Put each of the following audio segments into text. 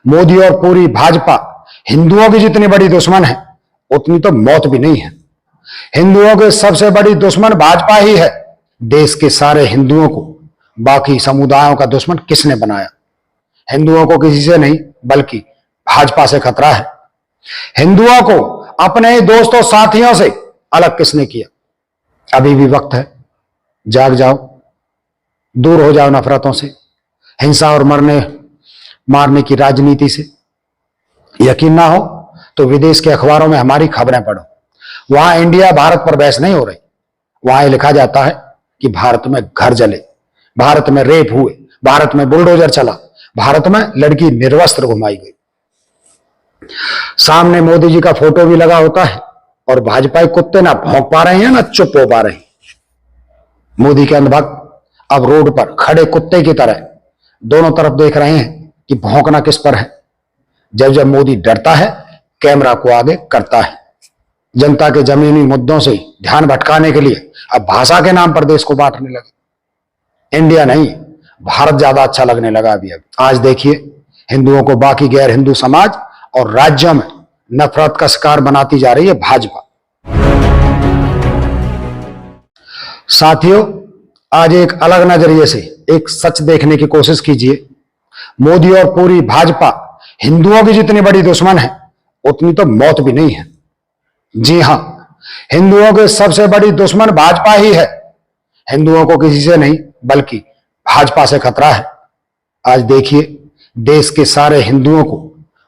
मोदी और पूरी भाजपा हिंदुओं की जितनी बड़ी दुश्मन है उतनी तो मौत भी नहीं है। हिंदुओं के सबसे बड़ी दुश्मन भाजपा ही है। देश के सारे हिंदुओं को बाकी समुदायों का दुश्मन किसने बनाया? हिंदुओं को किसी से नहीं बल्कि भाजपा से खतरा है। हिंदुओं को अपने ही दोस्तों साथियों से अलग किसने किया? अभी भी वक्त है, जाग जाओ, दूर हो जाओ नफरतों से, हिंसा और मरने मारने की राजनीति से। यकीन ना हो तो विदेश के अखबारों में हमारी खबरें पढ़ो। वहां इंडिया भारत पर बहस नहीं हो रही, वहां लिखा जाता है कि भारत में घर जले, भारत में रेप हुए, भारत में बुलडोजर चला, भारत में लड़की निर्वस्त्र घुमाई गई। सामने मोदी जी का फोटो भी लगा होता है और भाजपाई कुत्ते ना भौंक पा रहे हैं ना चुप हो पा रहे हैं। मोदी के अंधभक्त अब रोड पर खड़े कुत्ते की तरह दोनों तरफ देख रहे हैं कि भौंकना किस पर है। जब जब मोदी डरता है कैमरा को आगे करता है। जनता के जमीनी मुद्दों से ध्यान भटकाने के लिए अब भाषा के नाम पर देश को बांटने लगे। इंडिया नहीं, भारत ज्यादा अच्छा लगने लगा अभी। आज देखिए हिंदुओं को बाकी गैर हिंदू समाज और राज्यों में नफरत का शिकार बनाती जा रही है भाजपा। साथियों, आज एक अलग नजरिए से एक सच देखने की कोशिश कीजिए। मोदी और पूरी भाजपा हिंदुओं की जितनी बड़ी दुश्मन है उतनी तो मौत भी नहीं है। जी हां, हिंदुओं के सबसे बड़ी दुश्मन भाजपा ही है। हिंदुओं को किसी से नहीं बल्कि भाजपा से खतरा है। आज देखिए देश के सारे हिंदुओं को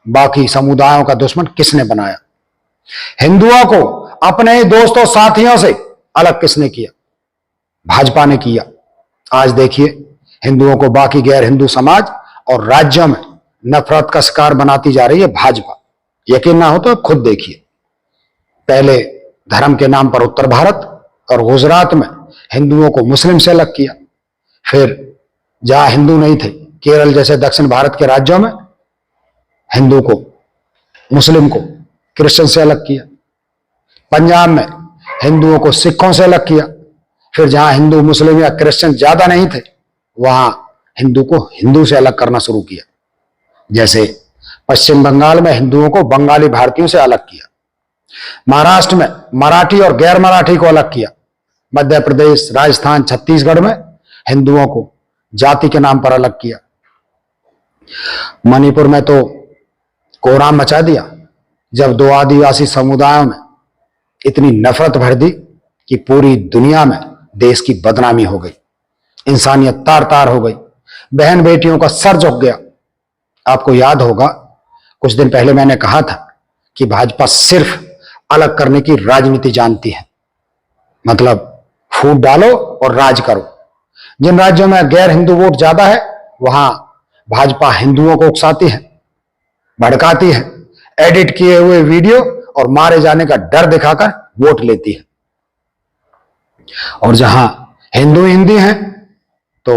बाकी समुदायों का दुश्मन किसने बनाया? हिंदुओं को अपने ही दोस्तों साथियों से अलग किसने किया? भाजपा ने किया। आज देखिए हिंदुओं को बाकी गैर हिंदू समाज और राज्यों में नफरत का शिकार बनाती जा रही है भाजपा। यकीन ना हो तो खुद देखिए। पहले धर्म के नाम पर उत्तर भारत और गुजरात में हिंदुओं को मुस्लिम से अलग किया। फिर जहां हिंदू नहीं थे, केरल जैसे दक्षिण भारत के राज्यों में हिंदू को, मुस्लिम को क्रिश्चियन से अलग किया। पंजाब में हिंदुओं को सिखों से अलग किया। फिर जहां हिंदू, मुस्लिम या क्रिश्चियन ज्यादा नहीं थे वहां हिंदू को हिंदू से अलग करना शुरू किया। जैसे पश्चिम बंगाल में हिंदुओं को बंगाली भारतीयों से अलग किया। महाराष्ट्र में मराठी और गैर मराठी को अलग किया। मध्य प्रदेश, राजस्थान, छत्तीसगढ़ में हिंदुओं को जाति के नाम पर अलग किया। मणिपुर में तो कोहराम मचा दिया जब दो आदिवासी समुदायों में इतनी नफरत भर दी कि पूरी दुनिया में देश की बदनामी हो गई, इंसानियत तार तार हो गई, बहन बेटियों का सर झुक गया। आपको याद होगा कुछ दिन पहले मैंने कहा था कि भाजपा सिर्फ अलग करने की राजनीति जानती है, मतलब फूट डालो और राज करो। जिन राज्यों में गैर हिंदू वोट ज्यादा है वहां भाजपा हिंदुओं को उकसाती है, भड़काती है, एडिट किए हुए वीडियो और मारे जाने का डर दिखाकर वोट लेती है। और जहां हिंदू हिंदी हैं तो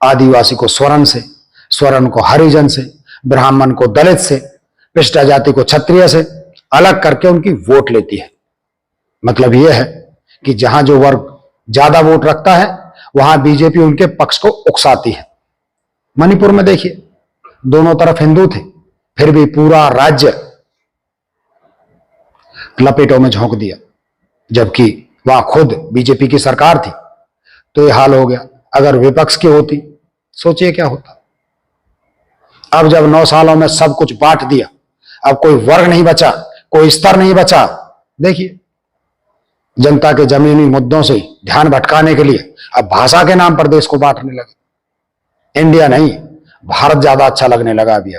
आदिवासी को स्वर्ण से, स्वर्ण को हरिजन से, ब्राह्मण को दलित से, पिछड़ा जाति को क्षत्रिय से अलग करके उनकी वोट लेती है। मतलब यह है कि जहां जो वर्ग ज्यादा वोट रखता है वहां बीजेपी उनके पक्ष को उकसाती है। मणिपुर में देखिए दोनों तरफ हिंदू थे फिर भी पूरा राज्य लपेटों में झोंक दिया, जबकि वहां खुद बीजेपी की सरकार थी। तो यह हाल हो गया। अगर विपक्ष की होती सोचिए क्या होता। अब जब 9 सालों में सब कुछ बांट दिया, अब कोई वर्ग नहीं बचा, कोई स्तर नहीं बचा। देखिए जनता के जमीनी मुद्दों से ध्यान भटकाने के लिए अब भाषा के नाम पर देश को बांटने लगे। इंडिया नहीं, भारत ज्यादा अच्छा लगने लगा अभी।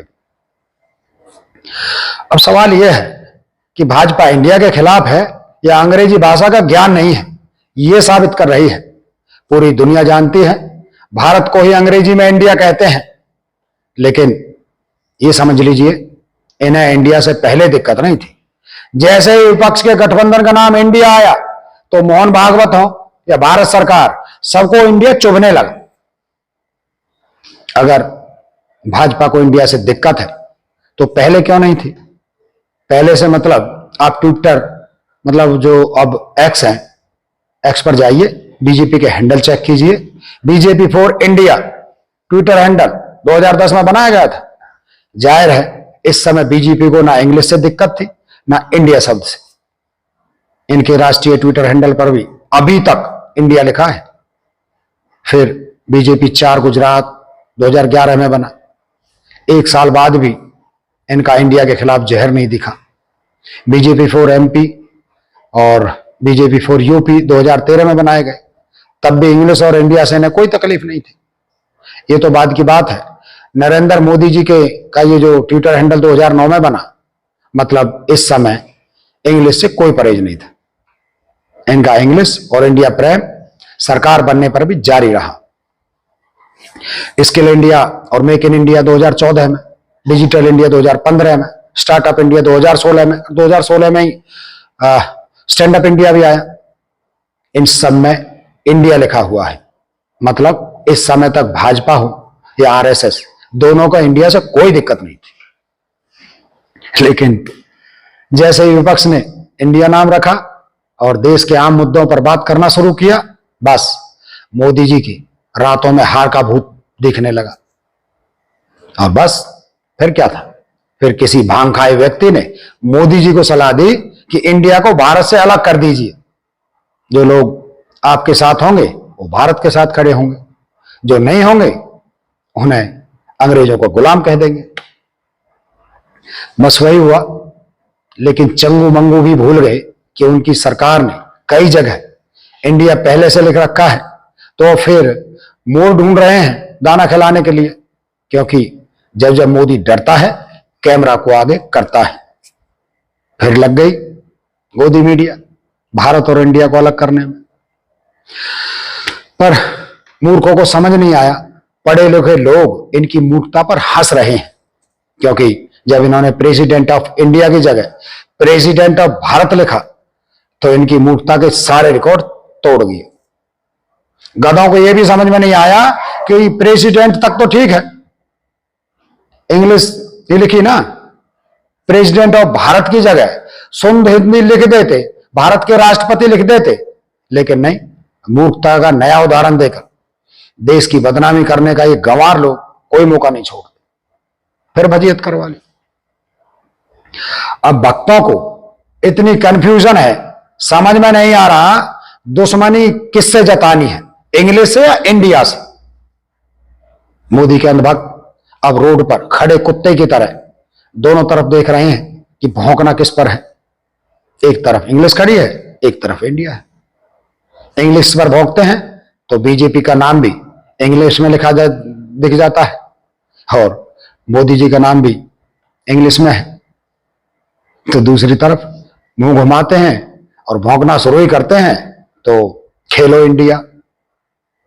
अब सवाल यह है कि भाजपा इंडिया के खिलाफ है या अंग्रेजी भाषा का ज्ञान नहीं है, यह साबित कर रही है। पूरी दुनिया जानती है भारत को ही अंग्रेजी में इंडिया कहते हैं, लेकिन यह समझ लीजिए इन्हें इंडिया से पहले दिक्कत नहीं थी। जैसे ही विपक्ष के गठबंधन का नाम इंडिया आया तो मोहन भागवत हो या भारत सरकार, सबको इंडिया चुभने लगा। अगर भाजपा को इंडिया से दिक्कत है तो पहले क्यों नहीं थी? पहले से मतलब आप ट्विटर, मतलब जो अब एक्स है, एक्स पर जाइए, बीजेपी के हैंडल चेक कीजिए, BJP for India Twitter handle 2010 में बनाया गया था। जाहिर है इस समय बीजेपी को ना इंग्लिश से दिक्कत थी ना इंडिया शब्द से। इनके राष्ट्रीय ट्विटर हैंडल पर भी अभी तक इंडिया लिखा है। फिर बीजेपी 4 गुजरात 2011 में बना, 1 साल बाद भी इनका इंडिया के खिलाफ जहर नहीं दिखा। बीजेपी 4 एमपी और बीजेपी 4 यूपी 2013 में बनाए गए, तब भी इंग्लिश और इंडिया से इन्हें कोई तकलीफ नहीं थी। ये तो बाद की बात है। नरेंद्र मोदी जी का ये जो ट्विटर हैंडल 2009 में बना, मतलब इस समय इंग्लिश से कोई परहेज नहीं था। इनका इंग्लिश और इंडिया प्रेम सरकार बनने पर भी जारी रहा। स्किल इंडिया और मेक इन इंडिया 2014 में, डिजिटल इंडिया 2015 में, स्टार्टअप इंडिया 2016 में ही स्टैंड अप इंडिया भी आया। इन सब में इंडिया लिखा हुआ है, मतलब इस समय तक भाजपा हो या आरएसएस, दोनों का इंडिया से कोई दिक्कत नहीं थी। लेकिन जैसे ही विपक्ष ने इंडिया नाम रखा और देश के आम मुद्दों पर बात करना शुरू किया, बस मोदी जी की रातों में हार का भूत दिखने लगा। और बस फिर क्या था, फिर किसी भांग खाए व्यक्ति ने मोदी जी को सलाह दी कि इंडिया को भारत से अलग कर दीजिए। जो लोग आपके साथ होंगे वो भारत के साथ खड़े होंगे, जो नहीं होंगे उन्हें अंग्रेजों को गुलाम कह देंगे। बस वही हुआ। लेकिन चंगू मंगू भी भूल गए कि उनकी सरकार ने कई जगह इंडिया पहले से लिख रखा है, तो फिर मोड़ ढूंढ रहे हैं दाना खिलाने के लिए। क्योंकि जब जब मोदी डरता है कैमरा को आगे करता है। फिर लग गई गोदी मीडिया भारत और इंडिया को अलग करने में। पर मूर्खों को समझ नहीं आया, पढ़े लिखे लोग इनकी मूर्खता पर हंस रहे हैं। क्योंकि जब इन्होंने प्रेसिडेंट ऑफ इंडिया की जगह प्रेसिडेंट ऑफ भारत लिखा तो इनकी मूर्खता के सारे रिकॉर्ड तोड़ दिए। गधों को यह भी समझ में नहीं आया कि प्रेसिडेंट तक तो ठीक है, इंग्लिश ही लिखी ना, प्रेसिडेंट ऑफ भारत की जगह शुद्ध हिंदी लिख देते, भारत के राष्ट्रपति लिख देते। लेकिन नहीं, मूर्खता का नया उदाहरण देकर देश की बदनामी करने का ये गंवार लोग कोई मौका नहीं छोड़ते, फिर वजीयत करवा ली। अब भक्तों को इतनी कंफ्यूजन है, समझ में नहीं आ रहा दुश्मनी किससे जतानी है, इंग्लिश से या इंडिया से। मोदी के अंधभक्त अब रोड पर खड़े कुत्ते की तरह दोनों तरफ देख रहे हैं कि भौंकना किस पर है। एक तरफ इंग्लिश खड़ी है, एक तरफ इंडिया है। इंग्लिश पर भौंकते हैं तो बीजेपी का नाम भी इंग्लिश में लिखा दिख जाता है और मोदी जी का नाम भी इंग्लिश में है। तो दूसरी तरफ मुंह घुमाते हैं और भौंकना शुरू ही करते हैं तो खेलो इंडिया,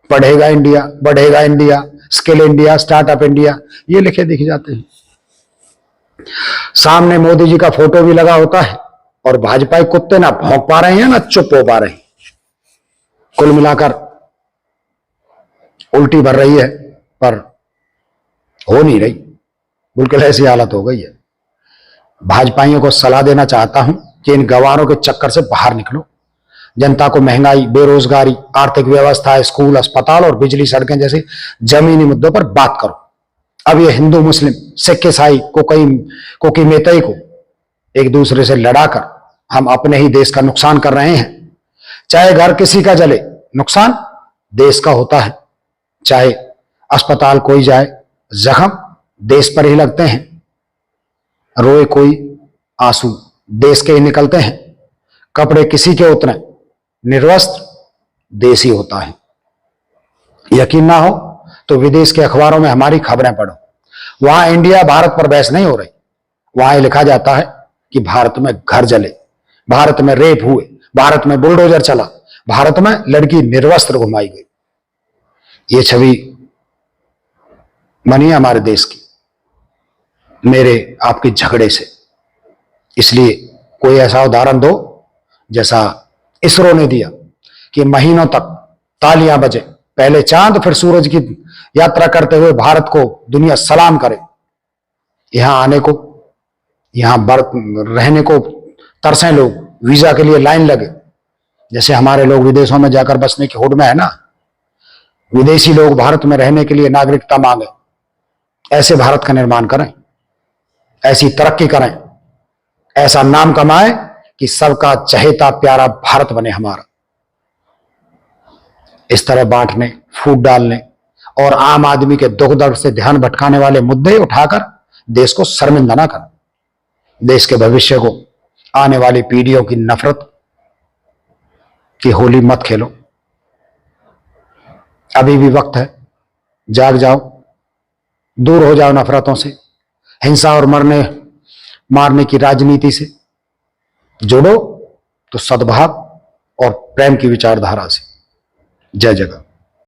पढ़ेगा इंडिया, बढ़ेगा India, skill India, startup India, ये लिखे दिख जाते हैं। सामने मोदी जी का फोटो भी लगा होता है और भाजपाई कुत्ते ना भौंक पा रहे हैं ना चुप हो पा रहे हैं। कुल मिलाकर उल्टी भर रही है पर हो नहीं रही, बिल्कुल ऐसी हालत हो गई है। भाजपाइयों को सलाह देना चाहता हूं कि इन गंवारों के चक्कर से बाहर निकलो। जनता को महंगाई, बेरोजगारी, आर्थिक व्यवस्था, स्कूल, अस्पताल और बिजली, सड़कें जैसे जमीनी मुद्दों पर बात करो। अब ये हिंदू मुस्लिम, सिख ईसाई, कोकी मेतई को एक दूसरे से लड़ाकर हम अपने ही देश का नुकसान कर रहे हैं। चाहे घर किसी का जले, नुकसान देश का होता है। चाहे अस्पताल कोई जाए, जख्म देश पर ही लगते हैं। रोए कोई, आंसू देश के ही निकलते हैं। कपड़े किसी के उतरे, निर्वस्त्र देसी होता है। यकीन ना हो तो विदेश के अखबारों में हमारी खबरें पढ़ो, वहां इंडिया भारत पर बहस नहीं हो रही। वहां लिखा जाता है कि भारत में घर जले, भारत में रेप हुए, भारत में बुलडोजर चला, भारत में लड़की निर्वस्त्र घुमाई गई। ये छवि बनी है हमारे देश की मेरे आपके झगड़े से। इसलिए कोई ऐसा उदाहरण दो जैसा इसरो ने दिया कि महीनों तक तालियां बजे, पहले चांद फिर सूरज की यात्रा करते हुए भारत को दुनिया सलाम करे। यहां आने को, यहां रहने को तरसें लोग, वीजा के लिए लाइन लगे। जैसे हमारे लोग विदेशों में जाकर बसने की होड़ में है ना, विदेशी लोग भारत में रहने के लिए नागरिकता मांगे। ऐसे भारत का निर्माण करें ऐसी तरक्की करें, ऐसा नाम कमाए कि सबका चहेता प्यारा भारत बने हमारा। इस तरह बांटने, फूट डालने और आम आदमी के दुख दर्द से ध्यान भटकाने वाले मुद्दे उठाकर देश को शर्मिंदा ना करें। देश के भविष्य को, आने वाली पीढ़ियों की नफरत की होली मत खेलो। अभी भी वक्त है, जाग जाओ, दूर हो जाओ नफरतों से, हिंसा और मरने मारने की राजनीति से जुड़ो तो सद्भाव और प्रेम की विचारधारा से। जय जगत।